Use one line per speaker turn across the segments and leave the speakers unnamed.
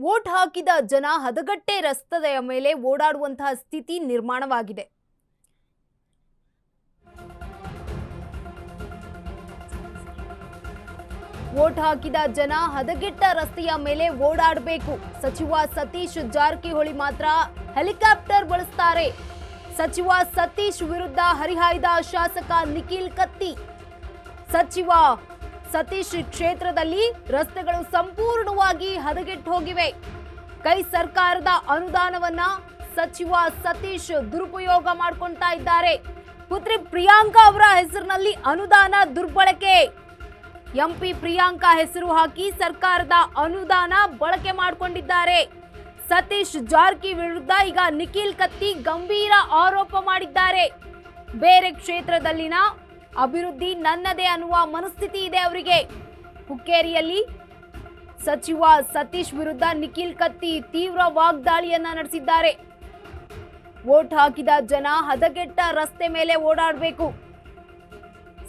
Vote ಹಾಕಿದ ಜನ ಹದಗಟ್ಟೆ ರಸ್ತೆಯ ಮೇಲೆ ಓಡಾಡುವಂತಹ ಸ್ಥಿತಿ ನಿರ್ಮಾಣವಾಗಿದೆ. ವೋಟ್ ಹಾಕಿದ ಜನ ಹದಗೆಟ್ಟ ರಸ್ತೆಯ ಮೇಲೆ ಓಡಾಡಬೇಕು. ಸಚಿವ ಸತೀಶ್ ಜಾರಕಿಹೊಳಿ ಮಾತ್ರ ಹೆಲಿಕಾಪ್ಟರ್ ಬಳಸ್ತಾರೆ. ಸಚಿವ ಸತೀಶ್ ವಿರುದ್ಧ ಹರಿಹಾಯ್ದ ಶಾಸಕ ನಿಖಿಲ್ ಕತ್ತಿ. ಸಚಿವ ಸತೀಶ್ ಕ್ಷೇತ್ರದಲ್ಲಿ ರಸ್ತೆಗಳು ಸಂಪೂರ್ಣವಾಗಿ ಹದಗೆಟ್ಟು ಹೋಗಿವೆ. ಕೈ ಸರ್ಕಾರದ ಅನುದಾನವನ್ನ ಸಚಿವ ಸತೀಶ್ ದುರುಪಯೋಗ ಮಾಡ್ಕೊಳ್ತಾ ಇದ್ದಾರೆ. ಪುತ್ರಿ ಪ್ರಿಯಾಂಕಾ ಅವರ ಹೆಸರಿನಲ್ಲಿ ಅನುದಾನ ದುರ್ಬಳಕೆ. ಎಂಪಿ ಪ್ರಿಯಾಂಕಾ ಹೆಸರು ಹಾಕಿ ಸರ್ಕಾರದ ಅನುದಾನ ಬಳಕೆ ಮಾಡಿಕೊಂಡಿದ್ದಾರೆ. ಸತೀಶ್ ಜಾರಕಿ ವಿರುದ್ಧ ಈಗ ನಿಖಿಲ್ ಕತ್ತಿ ಗಂಭೀರ ಆರೋಪ ಮಾಡಿದ್ದಾರೆ. ಬೇರೆ ಕ್ಷೇತ್ರದಲ್ಲಿನ ಅಭಿವೃದ್ಧಿ ನನ್ನದೇ ಅನ್ನುವ ಮನಸ್ಥಿತಿ ಇದೆ ಅವರಿಗೆ. ಹುಕ್ಕೇರಿಯಲ್ಲಿ ಸಚಿವ ಸತೀಶ್ ವಿರುದ್ಧ ನಿಖಿಲ್ ಕತ್ತಿ ತೀವ್ರ ವಾಗ್ದಾಳಿಯನ್ನ ನಡೆಸಿದ್ದಾರೆ. ವೋಟ್ ಹಾಕಿದ ಜನ ಹದಗೆಟ್ಟ ರಸ್ತೆ ಮೇಲೆ ಓಡಾಡಬೇಕು.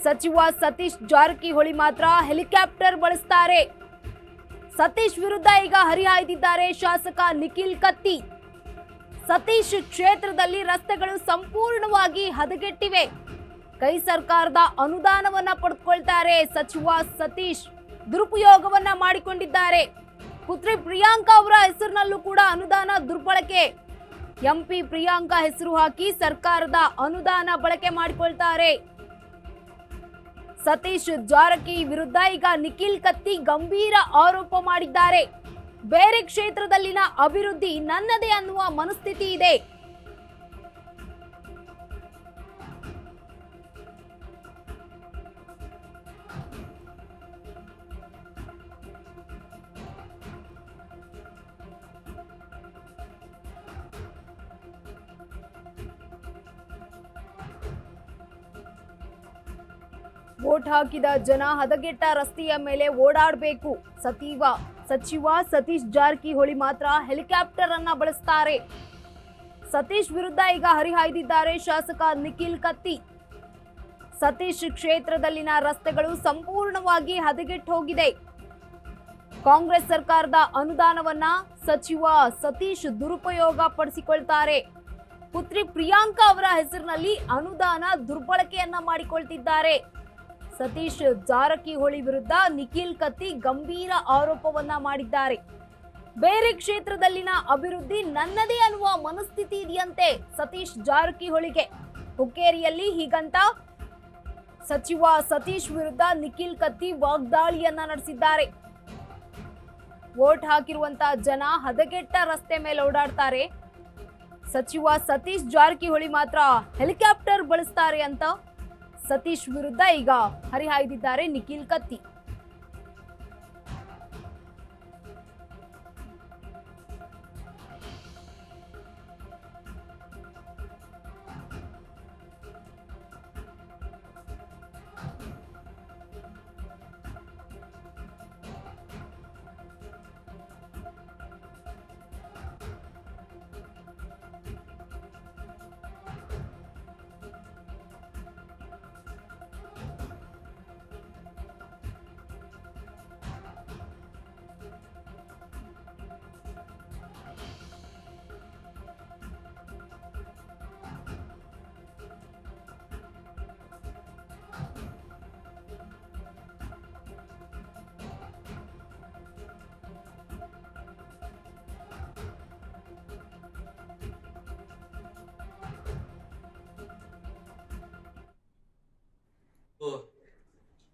ಸಚಿವ ಸತೀಶ್ ಜಾರಕಿಹೊಳಿ ಮಾತ್ರ ಹೆಲಿಕಾಪ್ಟರ್ ಬಳಸ್ತಾರೆ. ಸತೀಶ್ ವಿರುದ್ಧ ಈಗ ಹರಿಹಾಯ್ದಿದ್ದಾರೆ ಶಾಸಕ ನಿಖಿಲ್ ಕತ್ತಿ. ಸತೀಶ್ ಕ್ಷೇತ್ರದಲ್ಲಿ ರಸ್ತೆಗಳು ಸಂಪೂರ್ಣವಾಗಿ ಹದಗೆಟ್ಟಿವೆ. ಕೈ ಸರ್ಕಾರದ ಅನುದಾನವನ್ನ ಪಡೆದುಕೊಳ್ತಾರೆ. ಸಚಿವ ಸತೀಶ್ ದುರುಪಯೋಗವನ್ನ ಮಾಡಿಕೊಂಡಿದ್ದಾರೆ. ಪುತ್ರಿ ಪ್ರಿಯಾಂಕಾ ಅವರ ಹೆಸರಿನಲ್ಲೂ ಕೂಡ ಅನುದಾನ ದುರ್ಬಳಕೆ. ಎಂಪಿ ಪ್ರಿಯಾಂಕಾ ಹೆಸರು ಹಾಕಿ ಸರ್ಕಾರದ ಅನುದಾನ ಬಳಕೆ ಮಾಡಿಕೊಳ್ತಾರೆ. ಸತೀಶ್ ಜಾರಕಿ ವಿರುದ್ಧ ಈಗ ನಿಖಿಲ್ ಕತ್ತಿ ಗಂಭೀರ ಆರೋಪ ಮಾಡಿದ್ದಾರೆ. ಬೇರೆ ಕ್ಷೇತ್ರದಲ್ಲಿನ ಅಭಿವೃದ್ಧಿ ನನ್ನದೇ ಅನ್ನುವ ಮನಸ್ಥಿತಿ ಇದೆ. ವೋಟ್ ಹಾಕಿದ ಜನ ಹದಗೆಟ್ಟ ರಸ್ತೆಯ ಮೇಲೆ ಓಡಾಡಬೇಕು. ಸಚಿವ ಸತೀಶ್ ಜಾರಕಿಹೊಳಿ ಮಾತ್ರ ಹೆಲಿಕಾಪ್ಟರ್ ಅನ್ನ ಬಳಸ್ತಾರೆ. ಸತೀಶ್ ವಿರುದ್ಧ ಈಗ ಹರಿಹಾಯ್ದಿದ್ದಾರೆ ಶಾಸಕ ನಿಖಿಲ್ ಕತ್ತಿ. ಸತೀಶ್ ಕ್ಷೇತ್ರದಲ್ಲಿನ ರಸ್ತೆಗಳು ಸಂಪೂರ್ಣವಾಗಿ ಹದಗೆಟ್ಟು ಹೋಗಿದೆ. ಕಾಂಗ್ರೆಸ್ ಸರ್ಕಾರದ ಅನುದಾನವನ್ನ ಸಚಿವ ಸತೀಶ್ ದುರುಪಯೋಗ ಪಡಿಸಿಕೊಳ್ತಾರೆ. ಪುತ್ರಿ ಪ್ರಿಯಾಂಕಾ ಅವರ ಹೆಸರಿನಲ್ಲಿ ಅನುದಾನ ದುರ್ಬಳಕೆಯನ್ನ ಮಾಡಿಕೊಳ್ತಿದ್ದಾರೆ. ಸತೀಶ್ ಜಾರಕಿಹೊಳಿ ವಿರುದ್ಧ ನಿಖಿಲ್ ಕತ್ತಿ ಗಂಭೀರ ಆರೋಪವನ್ನ ಮಾಡಿದ್ದಾರೆ. ಬೇರೆ ಕ್ಷೇತ್ರದಲ್ಲಿನ ಅಭಿವೃದ್ಧಿ ನನ್ನದೇ ಅನ್ನುವ ಮನಸ್ಥಿತಿ ಇದೆಯಂತೆ ಸತೀಶ್ ಜಾರಕಿಹೊಳಿಗೆ. ಹುಕ್ಕೇರಿಯಲ್ಲಿ ಹೀಗಂತ ಸಚಿವ ಸತೀಶ್ ವಿರುದ್ಧ ನಿಖಿಲ್ ಕತ್ತಿ ವಾಗ್ದಾಳಿಯನ್ನ ನಡೆಸಿದ್ದಾರೆ. ವೋಟ್ ಹಾಕಿರುವಂತಹ ಜನ ಹದಗೆಟ್ಟ ರಸ್ತೆ ಮೇಲೆ ಓಡಾಡ್ತಾರೆ. ಸಚಿವ ಸತೀಶ್ ಜಾರಕಿಹೊಳಿ ಮಾತ್ರ ಹೆಲಿಕಾಪ್ಟರ್ ಬಳಸ್ತಾರೆ ಅಂತ ಸತೀಶ್ ವಿರುದ್ಧ ಈಗ ಹರಿಹಾಯ್ದಿದ್ದಾರೆ ನಿಖಿಲ್ ಕತ್ತಿ.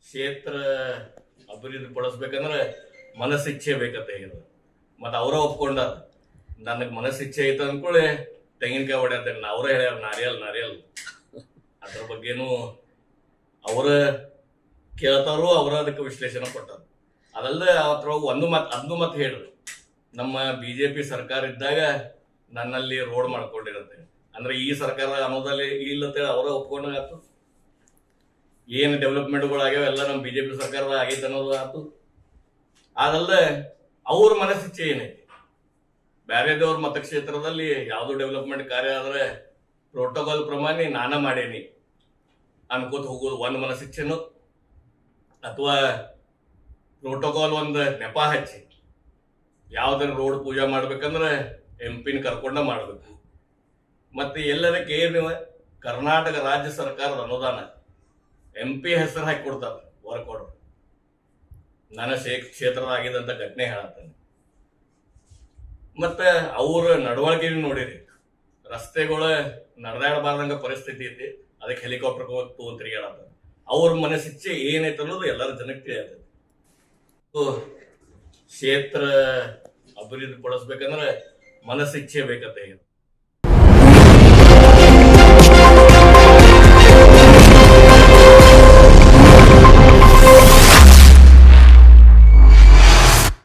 ಕ್ಷೇತ್ರ ಅಭಿವೃದ್ಧಿ ಪಡಿಸ್ಬೇಕಂದ್ರೆ ಮನಸ್ಸಿಚ್ಛೆ ಬೇಕಂತ ಹೇಳಿದ್ರು. ಮತ್ತು ಅವರ ಒಪ್ಕೊಂಡಾರ. ನನಗೆ ಮನಸ್ಸಿಚ್ಛೆ ಐತೆ ಅಂದ್ಕೊಳ್ಳಿ ತೆಂಗಿನಕಾಯಿ ಹೊಡ್ಯಾರ. ಅವರ ಹೇಳ್ಯಾರ ನಾರಿಯಲ್ ಅದ್ರ ಬಗ್ಗೆನೂ ಅವರ ಕೇಳ್ತಾರೋ ಅವರ ಅದಕ್ಕೆ ವಿಶ್ಲೇಷಣೆ ಕೊಟ್ಟಾರ. ಅದಲ್ಲದೆ ಅದ್ರೊಳಗೆ ಅದನ್ನು ಮತ್ತೆ ಹೇಳಿದ್ರು, ನಮ್ಮ BJP ಸರ್ಕಾರ ಇದ್ದಾಗ ನನ್ನಲ್ಲಿ ರೋಡ್ ಮಾಡ್ಕೊಂಡಿರುತ್ತೆ ಅಂದ್ರೆ ಈ ಸರ್ಕಾರ ಅನ್ನೋದಲ್ಲಿ ಇಲ್ಲತ್ತೇಳಿ ಅವರ ಒಪ್ಕೊಂಡಾಗತ್ತು. ಏನು ಡೆವಲಪ್ಮೆಂಟ್ಗಳು ಆಗ್ಯಾವ ಎಲ್ಲ ನಮ್ಮ BJP ಸರ್ಕಾರದ ಆಗೈತೆ ಅನ್ನೋದು ಆಯ್ತು. ಅದಲ್ಲದೆ ಅವ್ರ ಮನಸ್ಸಿಚ್ಛೆ ಏನೈತಿ, ಬೇರೆದವ್ರ ಮತಕ್ಷೇತ್ರದಲ್ಲಿ ಯಾವುದು ಡೆವಲಪ್ಮೆಂಟ್ ಕಾರ್ಯ ಆದ್ರೆ ಪ್ರೋಟೋಕಾಲ್ ಪ್ರಮಾಣ ನಾನ ಮಾಡೇನಿ ಅನ್ಕೋತ ಹೋಗೋದು ಒಂದು ಮನಸ್ಸಿಚ್ಛೆನು, ಅಥವಾ ಪ್ರೋಟೋಕಾಲ್ ಒಂದು ನೆಪ ಹಚ್ಚಿ ಯಾವ್ದಾರ ರೋಡ್ ಪೂಜೆ ಮಾಡ್ಬೇಕಂದ್ರೆ MP ಕರ್ಕೊಂಡ ಮಾಡ್ಬೇಕು. ಮತ್ತೆ ಎಲ್ಲದಕ್ಕೆ ನೀವು ಕರ್ನಾಟಕ ರಾಜ್ಯ ಸರ್ಕಾರದ ಅನುದಾನ MP ಹೆಸರು ಹಾಕಿ ಕೊಡ್ತಾರೆ ವರ್ಕ್ ಆರ್ಡರ್. ನನ್ನ ಕ್ಷೇತ್ರದಾಗಿದ್ದಂತ ಘಟನೆ ಹೇಳತ್ತೇನೆ. ಮತ್ತೆ ಅವ್ರ ನಡವಳಿಕೆ ನೋಡಿರಿ, ರಸ್ತೆಗಳ ನಡೆದಾಡಬಾರ್ದಂಗ ಪರಿಸ್ಥಿತಿ ಐತಿ, ಅದಕ್ಕೆ ಹೆಲಿಕಾಪ್ಟರ್ ತಗೊಂಡ್ ತಿರುಗಾಡತ್ತ. ಅವ್ರ ಮನಸ್ಸಿಚ್ಛೆ ಏನೈತೆ ಅನ್ನೋದು ಎಲ್ಲರ ಜನಕ್ಕೆ ತಿಳಿಯತೈತಿ. ಕ್ಷೇತ್ರ ಅಭಿವೃದ್ಧಿ ಪಡಿಸ್ಬೇಕಂದ್ರೆ ಮನಸ್ಸಿಚ್ಛೆ ಬೇಕಂತ